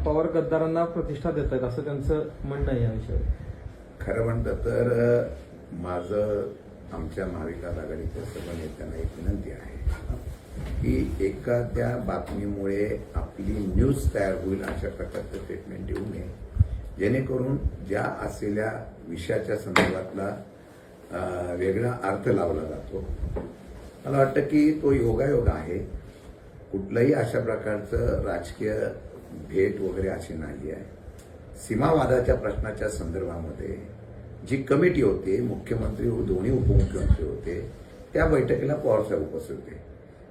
पवार गद्दारांना प्रतिष्ठा देत आहेत असं त्यांचं म्हणणं आहे या विषयावर. खरं म्हणतं तर माझं आमच्या महाविकास आघाडीच्या सर्व नेत्यांना एक विनंती आहे की एखाद्या बातमीमुळे आपली न्यूज तयार होईल अशा प्रकारचं स्टेटमेंट देऊ नये, जेणेकरून ज्या असलेल्या विषयाच्या संदर्भातला वेगळा अर्थ लावला जातो. मला वाटतं की तो योगायोग आहे. कुठलंही अशा प्रकारचं राजकीय भेट वगैरे अशी नाही आहे. सीमावादाच्या प्रश्नाच्या संदर्भामध्ये जी कमिटी होती, मुख्यमंत्री व दोन्ही उपमुख्यमंत्री होते, त्या बैठकीला पवारसाहेब उपस्थित होते.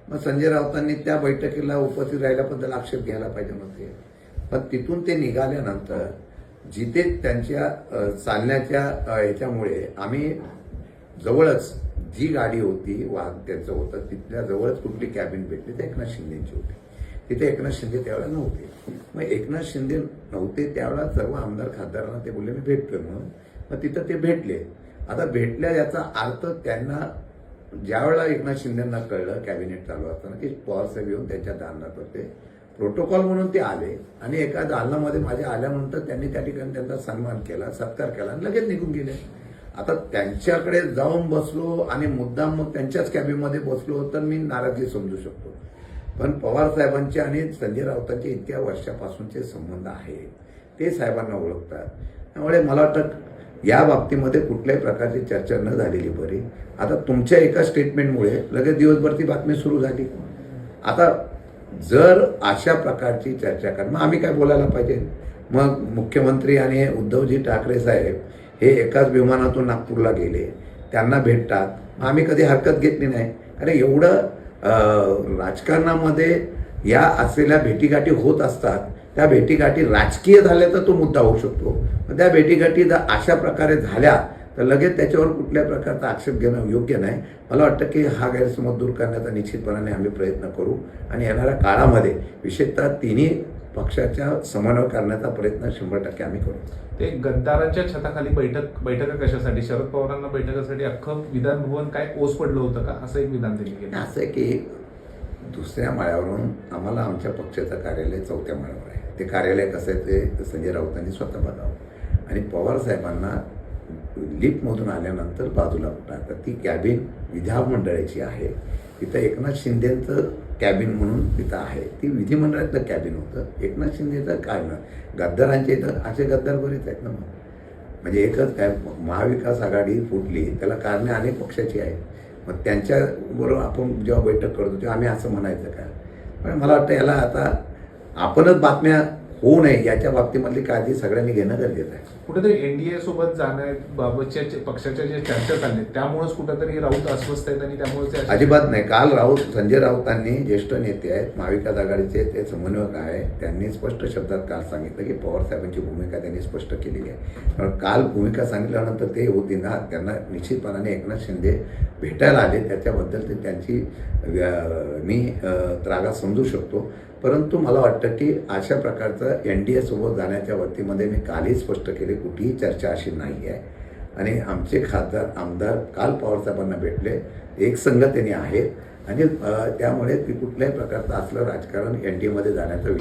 मग संजय राऊतांनी त्या बैठकीला उपस्थित राहिल्याबद्दल आक्षेप घ्यायला पाहिजे नव्हते. पण तिथून ते निघाल्यानंतर जिथे त्यांच्या चालण्याच्या ह्याच्यामुळे आम्ही जवळच जी गाडी होती वाहन त्यांचं होतं तिथल्या जवळच कुठली कॅबिन भेटली तर एकनाथ शिंदेची होती. तिथे एकनाथ शिंदे त्यावेळेला नव्हते. मग एकनाथ शिंदे नव्हते त्यावेळेला सर्व आमदार खासदारांना ते बोलले मी भेटतोय म्हणून. मग तिथं ते भेटले. आता भेटल्या याचा अर्थ त्यांना ज्यावेळेला एकनाथ शिंदेंना कळलं कॅबिनेट चालू असताना की पवारसाहेब येऊन त्यांच्या दालनात होते, प्रोटोकॉल म्हणून ते आले आणि एका दालनामध्ये माझ्या आल्यानंतर त्यांनी त्या ठिकाणी त्यांचा सन्मान केला, सत्कार केला आणि लगेच निघून गेले. आता त्यांच्याकडे जाऊन बसलो आणि मुद्दाम मग त्यांच्याच कॅबिनमध्ये बसलो तर मी नाराजगी समजू शकतो. पण पवार साहेबांचे आणि संजय राऊतांचे इतक्या वर्षापासूनचे संबंध आहेत, ते साहेबांना ओळखतात. त्यामुळे मला वाटतं या बाबतीमध्ये कुठल्याही प्रकारची चर्चा न झालेली बरी. आता तुमच्या एका स्टेटमेंटमुळे लगेच दिवसभर ती बातमी सुरू झाली. आता जर अशा प्रकारची चर्चा करणं आम्ही काय बोलायला पाहिजे. मग मुख्यमंत्री आणि उद्धवजी ठाकरे साहेब हे एकाच विमानातून नागपूरला गेले, त्यांना भेटतात. आम्ही कधी हरकत घेतली नाही. अरे एवढं राजकारणामध्ये या असलेल्या भेटीगाठी होत असतात. त्या भेटीगाठी राजकीय झाल्या तर तो मुद्दा होऊ शकतो. त्या भेटीगाठी जर अशा प्रकारे झाल्या तर लगेच त्याच्यावर कुठल्या प्रकारचा आक्षेप घेणं योग्य नाही. मला वाटतं की हा गैरसमज दूर करण्याचा निश्चितपणाने आम्ही प्रयत्न करू आणि येणाऱ्या काळामध्ये विशेषतः तिन्ही पक्षाच्या समन्वय करण्याचा प्रयत्न 100% आम्ही करू. ते गद्दारांच्या छताखाली बैठका कशासाठी? शरद पवारांना बैठकासाठी अख्खं विधान भवन काय ओस पडलं होतं का, असं एक विधान त्यांनी केलं. असं आहे की दुसऱ्या माळ्यावरून आम्हाला आमच्या पक्षाचं कार्यालय 4थ्या माळ्यावर आहे. ते कार्यालय कसं आहे ते संजय राऊतांनी स्वतः बघावं आणि पवार साहेबांना लिफ्टमधून आल्यानंतर बाजूला उठा. तर ती कॅबिन विधानमंडळाची आहे. तिथं एकनाथ शिंदेचं कॅबिन म्हणून तिथं आहे. ती विधिमंडळातलं कॅबिन होतं. एकनाथ शिंदेचं काय ना गद्दारांचे इथं असे गद्दार बरेच आहेत ना. म्हणजे एकच काय महाविकास आघाडी फुटली त्याला कारणे अनेक पक्षाची आहेत. मग त्यांच्याबरोबर आपण जेव्हा बैठक करतो तेव्हा आम्ही असं म्हणायचं का. पण मला वाटतं याला आता आपणच बातम्या होऊ नये याच्या बाबतीमधली काळजी सगळ्यांनी घेणं गरजेचं आहे. कुठेतरी एनडीए सोबत जाण्याबाबतच्या पक्षाच्या ज्या चर्चा चालल्या त्यामुळेच कुठेतरी राऊत अस्वस्थ आहेत आणि त्यामुळे अजिबात नाही. काल संजय राऊतांनी ज्येष्ठ नेते आहेत, महाविकास आघाडीचे ते समन्वयक आहे, त्यांनी स्पष्ट शब्दात काल सांगितलं की पवार साहेबांची भूमिका त्यांनी स्पष्ट केलेली आहे. कारण काल भूमिका सांगितल्यानंतर ते होती ना, त्यांना निश्चितपणाने एकनाथ शिंदे भेटायला आले त्याच्याबद्दल ते त्यांची मी त्रागा समजू शकतो. परंतु मला वाटतं की अशा प्रकारचं एनडीए सोबत जाण्याच्या बाबतीमध्ये मी कालही स्पष्ट केले कुठलीही चर्चा अशी नाही आहे. आणि आमचे खासदार आमदार काल पवारसाहेबांना भेटले, एक संगतीने आहेत आणि त्यामुळे ती कुठल्याही प्रकारचं असलं राजकारण एनडीएमध्ये जाण्याचं